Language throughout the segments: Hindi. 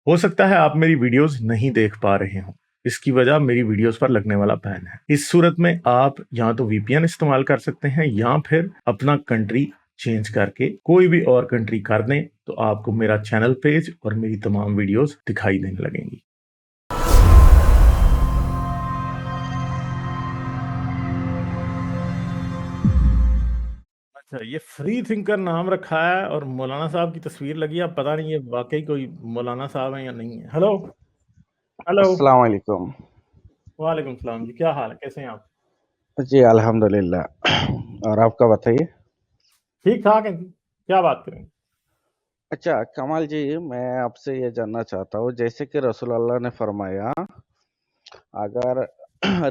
हो सकता है आप मेरी वीडियोस नहीं देख पा रहे हों। इसकी वजह मेरी वीडियोस पर लगने वाला बैन है। इस सूरत में आप या तो वीपीएन इस्तेमाल कर सकते हैं या फिर अपना कंट्री चेंज करके कोई भी और कंट्री कर दें, तो आपको मेरा चैनल पेज और मेरी तमाम वीडियोस दिखाई देने लगेंगी। अच्छा, ये फ्री थिंकर नाम रखा है और मौलाना साहब की तस्वीर लगी है। अब पता नहीं ये वाकई कोई मौलाना साहब है या नहीं है। Hello hello. अस्सलाम वालेकुम। वालेकुम सलाम जी, क्या हाल है, कैसे हैं आप? जी अल्हम्दुलिल्लाह। और आपका बताइए। ठीक ठाक है जी, क्या बात करेंगे? अच्छा कमाल जी, मैं आपसे ये जानना चाहता हूँ, जैसे कि रसूल अल्लाह ने फरमाया, अगर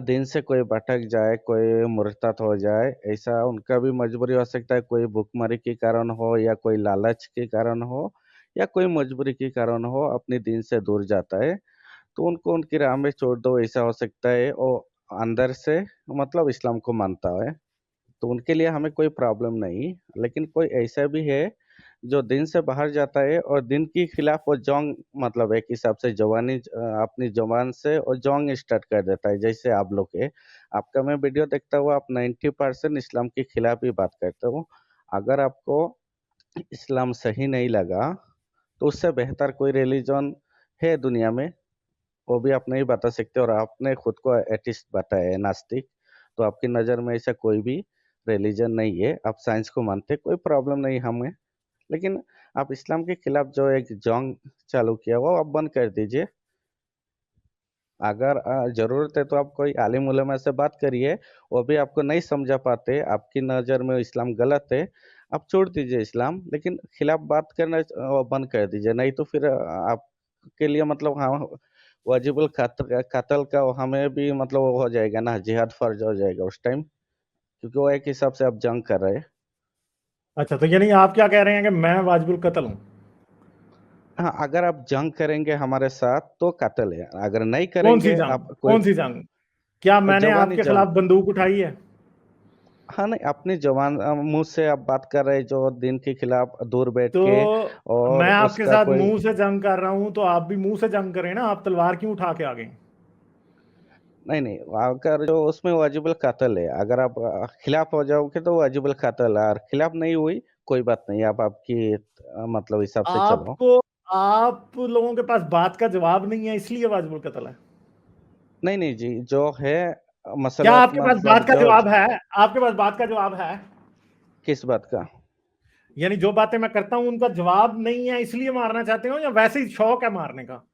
दिन से कोई भटक जाए, कोई मुर्तद हो जाए, ऐसा उनका भी मजबूरी हो सकता है, कोई भूखमरी के कारण हो या कोई लालच के कारण हो या कोई मजबूरी के कारण हो, अपने दिन से दूर जाता है, तो उनको उनकी राह में छोड़ दो। ऐसा हो सकता है वो अंदर से मतलब इस्लाम को मानता है, तो उनके लिए हमें कोई प्रॉब्लम नहीं। लेकिन कोई ऐसा भी है जो दिन से बाहर जाता है और दिन के खिलाफ वो जंग, मतलब एक हिसाब से अपनी जवान से वो जंग स्टार्ट कर देता है। जैसे आप लोग है, आपका मैं वीडियो देखता हूँ, आप 90% इस्लाम के खिलाफ ही बात करते हो। अगर आपको इस्लाम सही नहीं लगा तो उससे बेहतर कोई रिलीजन है दुनिया में, वो भी आप नहीं बता सकते। और आपने खुद को एथिस्ट बताया है, नास्तिक, तो आपकी नज़र में ऐसा कोई भी रिलीजन नहीं है। आप साइंस को मानते, कोई प्रॉब्लम नहीं हमें। लेकिन आप इस्लाम के खिलाफ जो एक जंग चालू किया वो आप बंद कर दीजिए। अगर जरूरत है तो आप कोई आलिम उलमा से बात करिए, वो भी आपको नहीं समझा पाते, आपकी नज़र में इस्लाम गलत है, आप छोड़ दीजिए इस्लाम। लेकिन खिलाफ बात करना वो बंद कर दीजिए, नहीं तो फिर आपके लिए मतलब हाँ, वाजिबुल कत्ल का हमें भी मतलब वो हो जाएगा ना, जिहाद फर्ज हो जाएगा उस टाइम, क्योंकि वो एक हिसाब से आप जंग कर रहे हैं। अच्छा, तो यानी आप क्या कह रहे हैं कि मैं वाजिबुल कत्ल हूँ? हाँ, अगर आप जंग करेंगे हमारे साथ तो कत्ल है, अगर नहीं कौन सी करेंगे जंग? आप कोई कौन सी जंग? क्या मैंने जवानी आपके जंग। खिलाफ बंदूक उठाई है? हाँ नहीं, अपनी जवान मुंह से आप बात कर रहे हैं जो दिन के खिलाफ दूर बैठ के, तो और मैं आपके उसका साथ कोई मुंह से जंग कर रहा हूं, तो आप भी मुंह से जंग करें ना। आप तलवार क्यों उठा के आ गए? नहीं, अगर जो उसमें वाजिबुल कत्ल है, अगर आप खिलाफ हो जाओगे तो वाजिबुल कत्ल है, और खिलाफ नहीं हुई कोई बात नहीं, आप आपकी मतलब हिसाब से चलो। आपको आप लोगों के पास बात का जवाब नहीं है, इसलिए वाजिबुल कत्ल है? नहीं नहीं जी, जो है क्या मसला आपके पास मतलब बात का जो जवाब है? आपके पास बात का जवाब है? किस बात का? यानी जो बातें मैं करता हूं उनका जवाब नहीं है, इसलिए मारना चाहते हो, या वैसे ही शौक है मारने का?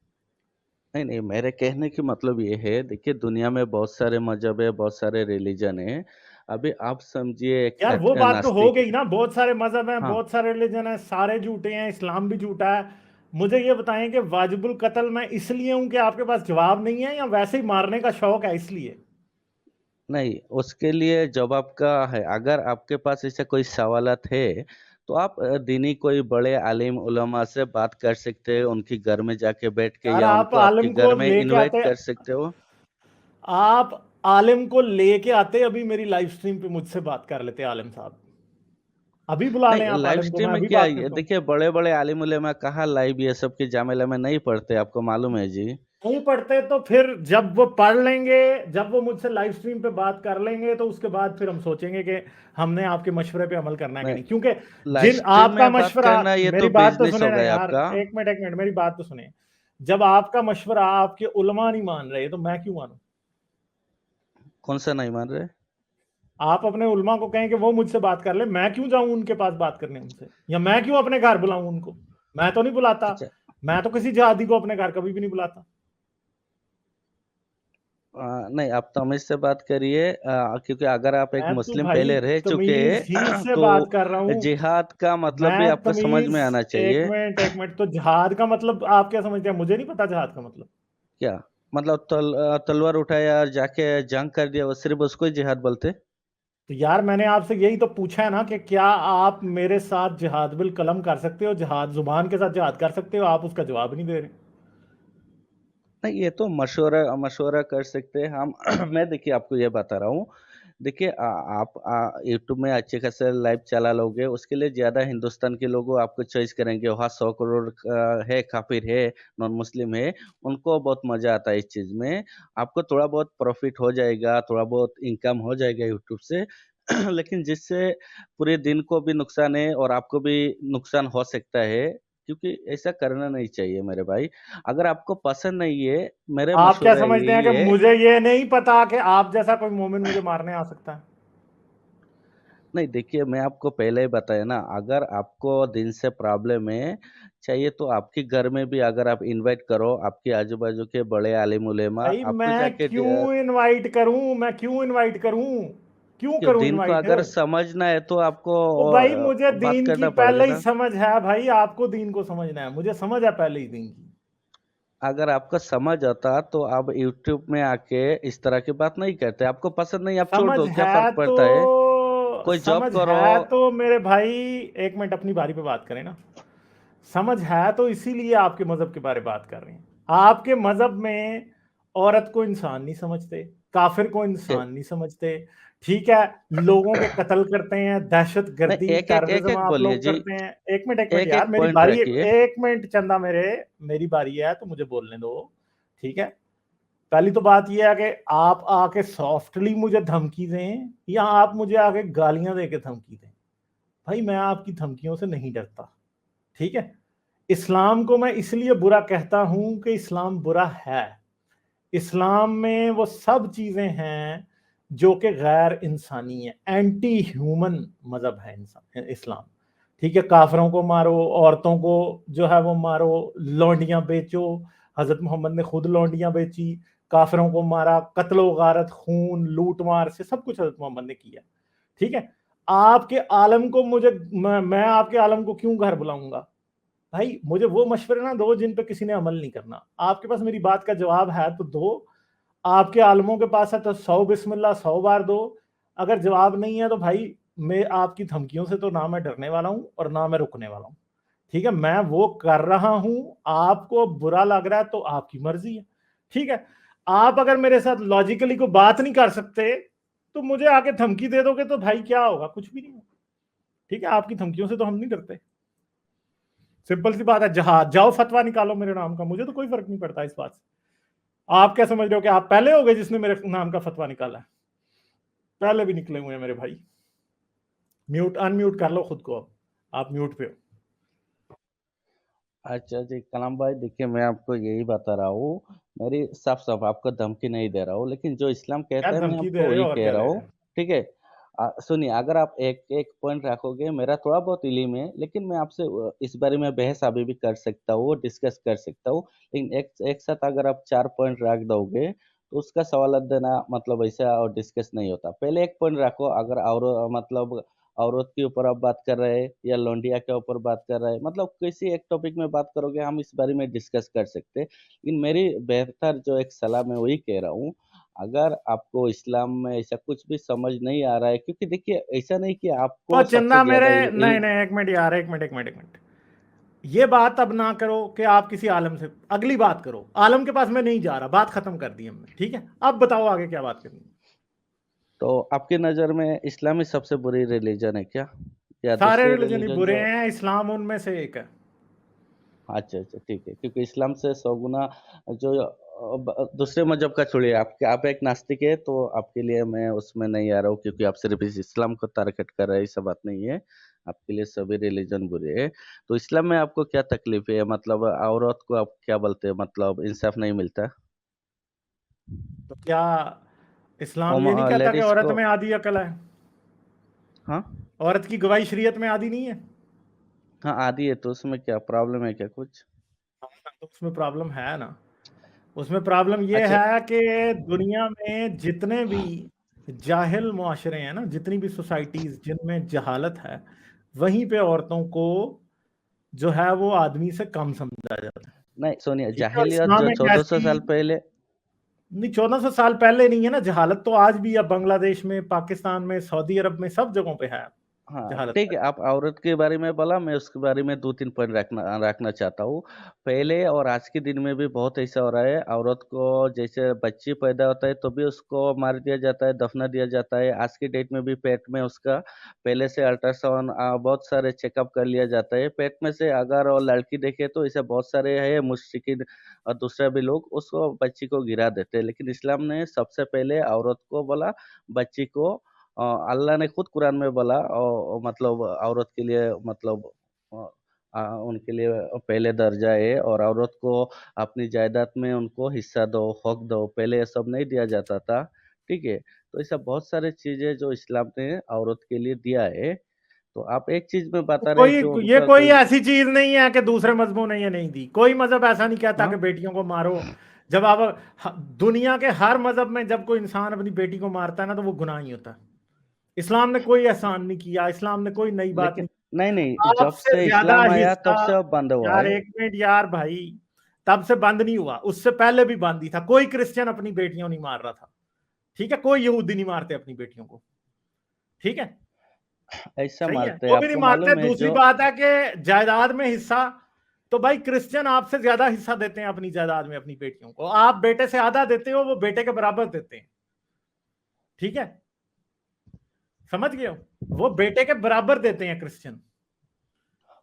नहीं नहीं, मेरे कहने की मतलब ये है, देखिए दुनिया में बहुत सारे मजहब है, बहुत सारे रिलीजन है। अभी आप समझिए एक यार वो बात तो हो नास्तिक। गई ना, बहुत सारे मजहब हैं, हाँ बहुत सारे रिलीजन हैं, सारे झूठे हैं, इस्लाम भी झूठा है। मुझे ये बताएं कि वाजिबुल कत्ल मैं इसलिए हूं कि आपके पास जवाब नहीं है, या वैसे ही मारने का शौक है इसलिए? नहीं, उसके लिए जवाब का है। अगर आपके पास ऐसे कोई सवालत है तो आप दीनी कोई बड़े आलिम उलमा से बात कर सकते हैं, उनके घर में जाके बैठ के, यार या आप उनको आपके आलिम को घर में लेके इनवाइट आते, कर सकते हो। आप आलिम को लेके आते अभी मेरी लाइव स्ट्रीम पे मुझसे बात कर लेते आलिम साहब। अभी बुला लें नहीं, आप लाइव आलिम को, स्ट्रीम मैं में अभी क्या बात है, करता हूँ। देखिए बड़े बड़े आलिम उलमा कहाँ लाइव ये सब के झमेले में नहीं पड़ते, आपको मालूम है जी। नहीं पढ़ते तो फिर जब वो पढ़ लेंगे, जब वो मुझसे लाइव स्ट्रीम पे बात कर लेंगे, तो उसके बाद फिर हम सोचेंगे कि हमने आपके मशवरे पे अमल करना है कि नहीं, नहीं, क्योंकि लाइव जिन स्ट्रीम आपका में बात मशवरा, करना ये मेरी तो बात तो बिजनेस सुने हो ना गया यार, आपका। एक मिनट मेरी बात तो सुने। जब आपका मशवरा आपके उलमा नहीं मान रहे, तो मैं क्यों मानूं? कौन सा नहीं मान रहे? आप अपने उलमा को कहें कि वो मुझसे बात कर ले, मैं क्यों जाऊं उनके पास बात करने उनसे, या मैं क्यों अपने घर बुलाऊं उनको? मैं तो नहीं बुलाता। अच्छा, मैं तो किसी जिहादी को अपने घर कभी भी नहीं बुलाता। नहीं, आप तमीज से बात करिए, क्योंकि अगर आप एक मैं तो मुस्लिम भाई पहले रह चुके तमीज ही से तो बात कर रहा हूं। जिहाद का मतलब भी मैं आपको समझ तमीज, में आना एक चाहिए। मिनट एक मिनट, तो जिहाद का मतलब आप क्या समझते हैं? मुझे नहीं पता जिहाद का मतलब। क्या मतलब? तलवार उठाया और जाके जंग कर दिया, वो सिर्फ उसको ही जिहाद बोलते? तो यार मैंने आपसे यही तो पूछा है ना कि क्या आप मेरे साथ जिहाद बिल कलम कर सकते हो, जिहाद जुबान के साथ जिहाद कर सकते हो? आप उसका जवाब नहीं दे रहे। नहीं, ये तो मशवरा मशवरा कर सकते हैं हम। मैं देखिए आपको ये बता रहा हूँ, देखिए आप यूट्यूब में अच्छे खासे लाइव चला लोगे, उसके लिए ज़्यादा हिंदुस्तान के लोग आपको चॉइस करेंगे। वहाँ 100 करोड़ है, काफ़िर है, नॉन मुस्लिम है, उनको बहुत मज़ा आता है इस चीज़ में। आपको थोड़ा बहुत प्रॉफ़िट हो जाएगा, थोड़ा बहुत इनकम हो जाएगा यूट्यूब से, लेकिन जिससे पूरे दिन को भी नुकसान है और आपको भी नुकसान हो सकता है, क्योंकि ऐसा करना नहीं चाहिए मेरे भाई। अगर आपको पसंद नहीं है, मेरा आप क्या मशवरा समझते हैं यही कि है। मुझे ये नहीं पता कि आप जैसा कोई मोमिन मुझे मारने आ सकता है? नहीं देखिए, मैं आपको पहले ही बताया ना, अगर आपको दिन से प्रॉब्लम है, चाहिए तो आपके घर में भी अगर आप इनवाइट करो, आपके आजू-बाजू के बड़े आलिम उलेमा भाई आपको मैं जाके क्यों इनवाइट करूं? मैं क्यों इनवाइट करूं? क्यों कि करूं दिन को इनवाइट? अगर समझना है तो आपको तो भाई मुझे बात दीन की करना पड़ेगा पहले ही ना। समझ है भाई, आपको दीन को समझना है, मुझे समझ है पहले ही दीन की। अगर आपको समझ आता तो आप यूट्यूब में आके इस तरह की बात नहीं करते। आपको पसंद नहीं, आप छोड़ समझ दो, क्या है फ़र्क तो पड़ता है? कोई जॉब समझ करो। है तो मेरे भाई, एक मिनट अपनी बारी पे बात करें ना। समझ है तो इसीलिए आपके मजहब के बारे में बात कर रहे हैं। आपके मजहब में औरत को इंसान नहीं समझते, काफिर को के इंसान नहीं समझते, ठीक है? लोगों के कत्ल करते हैं, दहशत नहीं, गर्दी एक-एक टेररिज्म एक-एक आप बोलिए लोग जी, करते हैं। एक मिनट यार, एक-एक मेरी पॉइंट बारी, रखिए। एक मिनट चंदा, मेरी बारी है तो मुझे बोलने दो, ठीक है? पहली तो बात यह है कि आप आके सॉफ्टली मुझे धमकी दें या आप मुझे आके गालियां दे के धमकी दें, भाई मैं आपकी धमकियों से नहीं डरता, ठीक है? इस्लाम को मैं इसलिए बुरा कहता हूं कि इस्लाम बुरा है। इस्लाम में वो सब चीजें हैं जो कि गैर इंसानी है, एंटी ह्यूमन मजहब है इंसान इस्लाम, ठीक है? काफरों को मारो, औरतों को जो है वो मारो, लौंडियां बेचो। हजरत मोहम्मद ने खुद लौंडियां बेची, काफरों को मारा, कत्लो गारत, खून लूट मार से सब कुछ हजरत मोहम्मद ने किया, ठीक है? आपके आलम को मैं आपके आलम को क्यों घर बुलाऊंगा? भाई मुझे वो मशवरे ना दो जिन पे किसी ने अमल नहीं करना। आपके पास मेरी बात का जवाब है तो दो, आपके आलमों के पास है तो 100 बिस्मिल्लाह 100 बार दो। अगर जवाब नहीं है तो भाई मैं आपकी धमकियों से तो ना मैं डरने वाला हूं और ना मैं रुकने वाला हूं, ठीक है? मैं वो कर रहा हूं, आपको बुरा लग रहा है तो आपकी मर्जी है, ठीक है? आप अगर मेरे साथ लॉजिकली को बात नहीं कर सकते तो मुझे आके धमकी दे दोगे तो भाई क्या होगा? कुछ भी नहीं होगा, ठीक है? आपकी धमकियों से तो हम नहीं डरते। सिंपल सी बात है, जहाज जाओ फतवा निकालो मेरे नाम का, मुझे तो कोई फर्क नहीं पड़ता इस बात से। आप क्या समझ रहे हो कि आप पहले हो गए जिसने मेरे नाम का फतवा निकाला है? पहले भी निकले हुए हैं मेरे भाई। म्यूट अनम्यूट कर लो खुद को, अब आप म्यूट पे हो। अच्छा जी, कलाम भाई देखिए, मैं आपको यही बता रहा हूँ, मेरी साफ-साफ आपको धमकी नहीं दे रहा हूँ, लेकिन जो इस्लाम क्या कहता है मैं धमकी दे आपको रहे वही हो और कह क्या रहा दे हूँ, रहे हो? ठीक है? सुनिए, अगर आप एक-एक पॉइंट रखोगे, मेरा थोड़ा बहुत इल्म है, लेकिन मैं आपसे इस बारे में बहस अभी भी कर सकता हूँ, डिस्कस कर सकता हूँ, लेकिन एक एक साथ अगर आप 4 पॉइंट रख दोगे, तो उसका सवाल देना मतलब ऐसा और डिस्कस नहीं होता। पहले एक पॉइंट रखो, अगर और मतलब औरत के ऊपर आप बात कर रहे हैं या लौंडिया के ऊपर बात कर रहे हैं, मतलब किसी एक टॉपिक में बात करोगे, हम इस बारे में डिस्कस कर सकते हैं। लेकिन मेरी बेहतर जो एक सलाह मैं वही कह रहा हूँ, अगर आपको इस्लाम में ऐसा कुछ भी समझ नहीं आ रहा है, क्योंकि देखिए ऐसा नहीं कि ओ आपको सबसे चंदा मेरे, ज़्यादा नहीं इल्म। नहीं, एक मिनट यार, एक मिनट, ये बात अब ना करो कि आप किसी आलम से अगली बात करो। आलम के पास मैं नहीं जा रहा, बात खत्म कर दी हमने, ठीक है? अब बताओ आगे क्या बात करनी है। तो आपकी नज़र में इस्लाम ही सबसे बुरी रिलीजन है क्या? या सारे दूसरे रिलीजन ही रिलीजन बुरे जो। हैं, इस्लाम उनमें से एक है। अच्छा, अच्छा, ठीक है। क्योंकि इस्लाम से 100 गुना जो दूसरे मज़हब का छोड़िए, आप एक नास्तिक हैं, तो आपके लिए मैं उसमें नहीं आ रहा हूँ, क्योंकि आप सिर्फ़ इस इस्लाम को टारगेट कर रहे हैं, ऐसा बात नहीं है। आपके लिए सभी रिलीजन बुरे हैं। तो इस्लाम में आपको क्या तकलीफ़ है? मतलब औरत को आप क्या बोलते हैं, मतलब इंसाफ़ नहीं मिलता? तो क्या इस्लाम ये नहीं कहता कि लेडीज़ औरत को। में आधी अकल है? हाँ? औरत की गवाही शरीयत में आधी नहीं है? हाँ, आधी है, तो उसमें क्या प्रॉब्लम है क्या कुछ? हाँ, तो उसमें प्रॉब्लम है ना। उसमें प्रॉब्लम ये अच्छा। है कि दुनिया में जितने भी जाहिल मुआशरे हैं ना, जितनी भी सोसाइटीज जिनमें जहालत है, वहीं पे औरतों को जो है वो आदमी से कम समझा जाता है, नहीं सुनिए, ठीक है? और जाहिलियत इस्लाम जो एक 1400 ऐसी, साल पहले। नहीं 1400 साल पहले नहीं है ना, जहालत तो आज भी अब बांग्लादेश में, पाकिस्तान में, सऊदी अरब में, सब जगहों पे है। हाँ, जहालत ठीक है, करके। आप औरत के बारे में बोला, मैं उसके बारे में 2-3 पॉइंट रखना चाहता हूँ। पहले और आज के दिन में भी बहुत ऐसा हो रहा है, औरत को जैसे बच्ची पैदा होता है, तो भी उसको मार दिया जाता है, दफना दिया जाता है। आज की डेट में भी पेट में उसका पहले से अल्ट्रासाउंड बहुत सारे चेकअप कर लिया जाता है। पेट में से अगर वो लड़की देखे तो ऐसे बहुत सारे है मुश्रिकीन और दूसरे भी लोग उसको बच्ची को गिरा देते हैं। लेकिन इस्लाम ने सबसे पहले औरत को बोला, बच्ची को अल्लाह ने खुद कुरान में बोला मतलब औरत के लिए मतलब अ, उनके लिए पहले दर्जा है और औरत को अपनी जायदाद में उनको हिस्सा दो, हक दो। पहले ये सब नहीं दिया जाता था, ठीक है। तो ऐसा बहुत सारे चीजें जो इस्लाम ने औरत के लिए दिया है। तो आप एक चीज में तो बता रहे कोई जो ये उनका कोई कोई ऐसी चीज नहीं है कि दूसरे मजहबों ने ये नहीं दी। कोई मजहब ऐसा नहीं कहता कि हाँ बेटियों को मारो। जब आप दुनिया के हर मजहब में जब कोई इंसान अपनी बेटी को मारता है ना, तो वो गुनाह ही होता है। इस्लाम ने कोई एहसान नहीं किया, इस्लाम ने कोई नई बात लेकिन नहीं। नहीं नहीं, जब आपसे से ज्यादा इस्लाम आया हिस्सा, तब से अब बंद हुआ यार है। एक मिनट यार भाई, तब से बंद नहीं हुआ, उससे पहले भी बंद ही था। कोई क्रिश्चियन अपनी बेटियों नहीं मार रहा था, ठीक है। कोई यहूदी नहीं मारते अपनी बेटियों को, ठीक है। ऐसा सही है, मारते हैं, वो भी नहीं आपको मारते। मालूम है दूसरी जो बात है कि जायदाद में हिस्सा, तो भाई क्रिश्चियन आपसे ज्यादा हिस्सा देते हैं अपनी जायदाद में अपनी बेटियों को। आप बेटे से आधा देते हो, वो बेटे के बराबर देते हैं, ठीक है। समझ गए हो, वो बेटे के बराबर देते हैं क्रिश्चियन,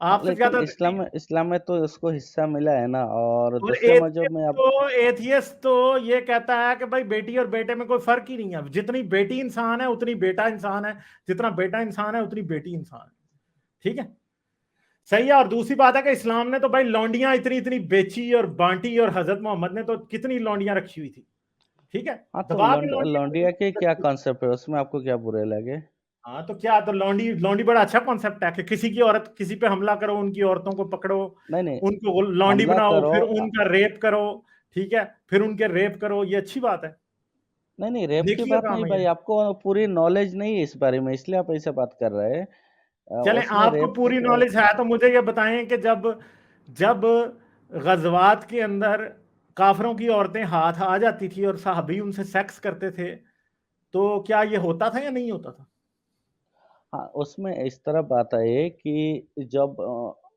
हाँ, आपसे लेकिन ज्यादा देते इस्लाम हैं। इस्लाम में तो उसको हिस्सा मिला है ना, और और दूसरे मजहब में अब एथियस्ट तो ये कहता है कि भाई बेटी और बेटे में कोई फर्क ही नहीं है। जितनी बेटी इंसान है उतनी बेटा इंसान है, जितना बेटा इंसान है उतनी बेटी इंसान है, ठीक है। सही है। और दूसरी बात है कि इस्लाम ने तो भाई लौंडियां इतनी इतनी बेची और बांटी, और हजरत मोहम्मद ने तो कितनी लौंडियां रखी हुई थी, ठीक है। हाँ, तो दबा के लौंडिया के क्या लौंडियां। कॉन्सेप्ट है उसमें, आपको क्या बुरे लगे? हाँ तो क्या, तो लौंडी लौंडी बड़ा अच्छा कॉन्सेप्ट है कि किसी की औरत, किसी पे हमला करो, उनकी औरतों को पकड़ो, नहीं नहीं, उनको लौंडी हमला बनाओ, करो फिर उनका रेप करो, ठीक है। फिर उनके रेप करो, ये अच्छी बात है। नहीं नहीं, रेप की देखिए बात काम नहीं है भाई, ये। आपको पूरी नॉलेज नहीं है इस बारे में, इसलिए आप ऐसे बात कर रहे हैं। चलें, उसमें आपको रेप की पूरी नॉलेज है तो मुझे ये बताएं कि जब जब गजवात के अंदर काफरों की औरतें हाथ आ जाती थी और साहबी उनसे सेक्स करते थे, तो क्या ये होता था या नहीं होता था? हाँ, उसमें इस तरह बात है कि जब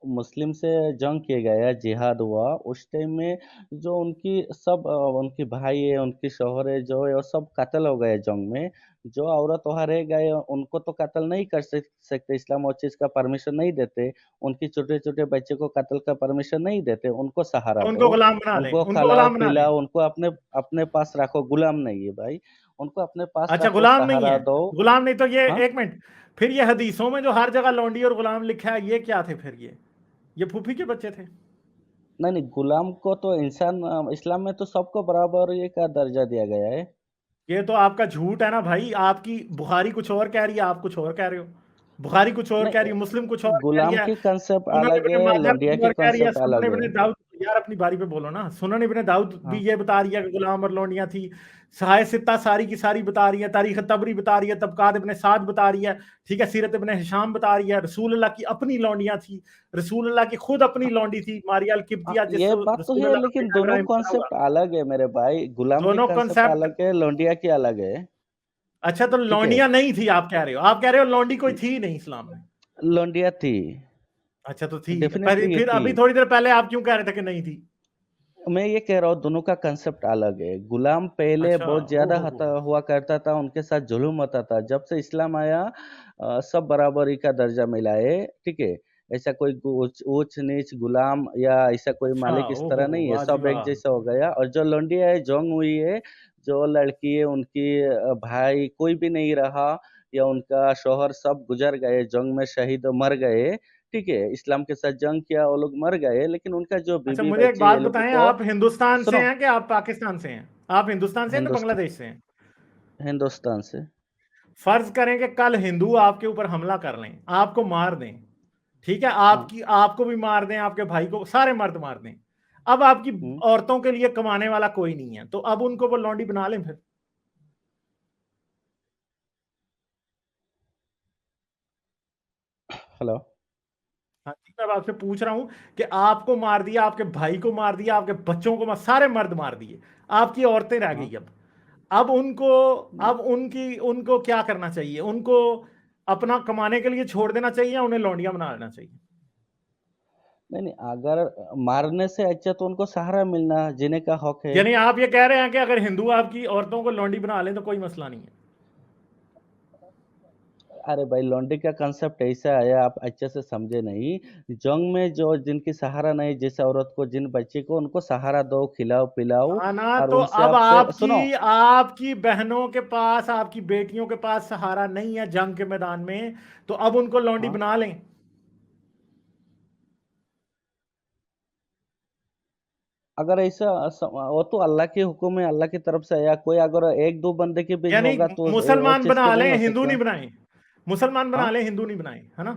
मुस्लिम से जंग किया गया, जिहाद हुआ, उस टाइम में जो उनकी सब उनके भाई है, उनके शौहर है, जो है वो सब कत्ल हो गए जंग में। जो औरत वहां रह गए उनको तो कत्ल नहीं कर सकते, इस्लाम वो चीज का परमिशन नहीं देते। उनके छोटे छोटे बच्चे को कत्ल का परमिशन नहीं देते, उनको सहारा तो उनको दो, गुलाम बना लें, उनको उनको खिलाओ गुलाम बना लें। पिलाओ, उनको अपने अपने पास रखो। गुलाम नहीं है भाई, उनको अपने पास अच्छा, रखो, गुलाम नहीं सहारा है। दो। गुलाम नहीं तो ये, हाँ, एक मिनट, फिर ये हदीसों में जो हर जगह लौंडी और गुलाम लिखा है, ये क्या थे फिर? ये फूफी के बच्चे थे? नहीं नहीं, गुलाम को तो इंसान इस्लाम में तो सबको बराबर ये का दर्जा दिया गया है। ये तो आपका झूठ है ना भाई। आपकी बुखारी कुछ और कह रही है, आप कुछ और कह रहे हो। बुखारी कुछ और कह रही है, मुस्लिम कुछ और नहीं, कह रही गुलाम है, की कंसेप्ट सुनन अलग इब्ने है, माजा लौंडिया कुछ की और कह रही है, कंसेप्ट सुनन अलग है। इब्ने दाऊद। यार अपनी बारी पे बोलो ना। सुनन इब्ने दाऊद भी हाँ, ये बता रही है कि गुलाम और लौंडियां थी। सहाय सित्ता सारी की सारी बता रही है, तारीख तबरी बता रही है, तबकात इब्ने साद बता रही है, ठीक है, सीरत इब्ने हिशाम बता रही है। रसूल अल्लाह की अपनी लौंडियां थी, रसूल अल्लाह की खुद अपनी हाँ, लौंडी थी मारिया अल हाँ, किब्तिया, ये जिससे बात तो रसूल है, अल्लाह का लेकिन बेटा दोनों इब्राहिम पैदा हुआ। कॉन्सेप्ट अलग है मेरे भाई, गुलाम की दोनों कंसेप्ट कॉन्सेप्ट। अलग है, लौंडिया की अलग है। अच्छा, तो ठीक है, लौंडियां नहीं थी आप कह रहे हो? आप कह रहे हो लौंडी कोई थी नहीं इस्लाम में? लौंडिया थी, अच्छा तो थी। पर डेफिनेटली ये फिर थी। अभी थोड़ी देर पहले आप क्यों कह रहे थे कि नहीं थी? मैं ये कह रहा हूँ, दोनों का कंसेप्ट अलग है। गुलाम पहले अच्छा, बहुत ओ ज्यादा हो। हुआ करता था, उनके साथ जुल्म होता था। जब से इस्लाम आया सब बराबरी का दर्जा मिला है, ठीक है। ऐसा कोई ऊंच ऊंच नीच गुलाम या ऐसा कोई अच्छा, मालिक इस ओ तरह हो, नहीं है, वाह जी सब एक वाह। जैसा हो गया। और जो लौंडिया है, जंग हुई है, जो लड़की है उनकी भाई कोई भी नहीं रहा, या उनका शौहर सब गुजर गए जंग में, शहीद मर गए। ठीक है, इस्लाम के साथ जंग किया, वो लोग मर गए, लेकिन उनका जो अच्छा, बीबी मुझे एक बच्चे बात ये लोगों बताएं, को आप हिंदुस्तान से सुनो। हैं कि आप पाकिस्तान से हैं? आप हिंदुस्तान से हैं तो हिंदुस्तान बांग्लादेश से हैं? हिंदुस्तान से। फर्ज करें कि कल हिंदू आपके ऊपर हमला कर लें, आपको मार दें, ठीक है, हाँ। आपकी आपको भी मार दें, आपके भाई को, सारे मर्द मार दें। अब आपकी हम्म, औरतों के लिए कमाने वाला कोई नहीं है, तो अब उनको वो लौंडी बना लें फिर? हेलो। हाँ जी, मैं आपसे पूछ रहा हूं कि आपको मार दिया, आपके भाई को मार दिया, आपके बच्चों को सारे मर्द मार दिए, आपकी औरतें रह हाँ, गई। अब उनको, अब उनकी, उनको क्या करना चाहिए? उनको अपना कमाने के लिए छोड़ देना चाहिए या उन्हें लौंडिया बना लेना चाहिए? नहीं, अगर मारने से अच्छा तो उनको सहारा मिलना, जीने का हक है। यानी आप ये कह रहे हैं कि अगर हिंदू आपकी औरतों को लौंडी बना लें तो कोई मसला नहीं है? अरे भाई, लॉन्ड्री का कंसेप्ट ऐसा है, आप अच्छे से समझे नहीं। जंग में जो जिनकी सहारा नहीं, जिस औरत को, जिन बच्चे को, उनको सहारा दो, खिलाओ पिलाओ, हाँ ना, और तो उनसे अब आपसे सुनो। आपकी बहनों के पास, आपकी बेटियों के पास सहारा नहीं है जंग के मैदान में, तो अब उनको लौंडी हाँ, बना लें। अगर ऐसा वो तो अल्लाह के हुक्म है, अल्लाह की तरफ से आया। कोई अगर एक दो बंदे के बीच यानी होगा तो वो मुसलमान चीज बना के नहीं लें, हो हिंदू नहीं सकता। बनाएं। मुसलमान बना हाँ, लें, हिंदू नहीं बनाएं, है ना?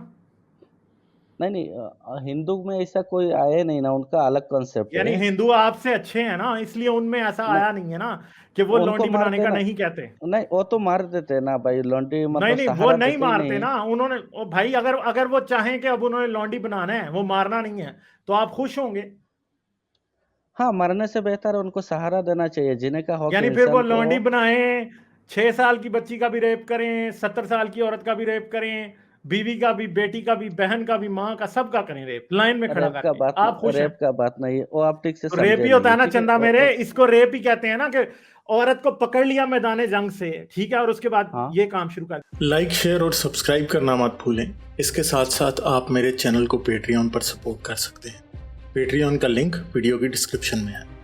नहीं नहीं, हिंदू में ऐसा कोई आया नहीं ना, उनका अलग कंसेप्ट यानी है। हिंदू आपसे अच्छे हैं ना, इसलिए उनमें ऐसा नहीं, आया नहीं है ना कि वो उनको लौंडी मार बनाने का देना। नहीं कहते। नहीं, वो तो मार देते हैं ना भाई, लॉन्ड्री नहीं मतलब नहीं, वो सहारा नहीं देते ही मारते नहीं। ना उन्होंने। ओ भाई, अगर अगर वो चाहें कि अब उन्होंने लौंडी बनाना है, वो मारना नहीं है, तो आप खुश होंगे? हाँ, मरने से बेहतर उनको सहारा देना चाहिए, जीने का हक है यानी फिर वो इंसान को। लौंडी बनाएं, 6 साल की बच्ची का भी रेप करें, 70 साल की औरत का भी रेप करें, बीवी का भी, बेटी का भी, बहन का भी, माँ का, सबका करें रेप, लाइन में खड़ा करके। आप खुश हैं? रेप का बात नहीं है, वो आप ठीक से तो रेप समझे ही होता नहीं, है ना ठीक है। चंदा मेरे, इसको रेप ही कहते हैं ना, कि औरत को पकड़ लिया मैदान जंग से, ठीक है, और उसके बाद हाँ, ये काम शुरू कर। लाइक, शेयर और सब्सक्राइब करना मत भूलें। इसके साथ साथ आप मेरे चैनल को पेट्रियन पर सपोर्ट कर सकते हैं। पेट्रियन का लिंक वीडियो की डिस्क्रिप्शन में है।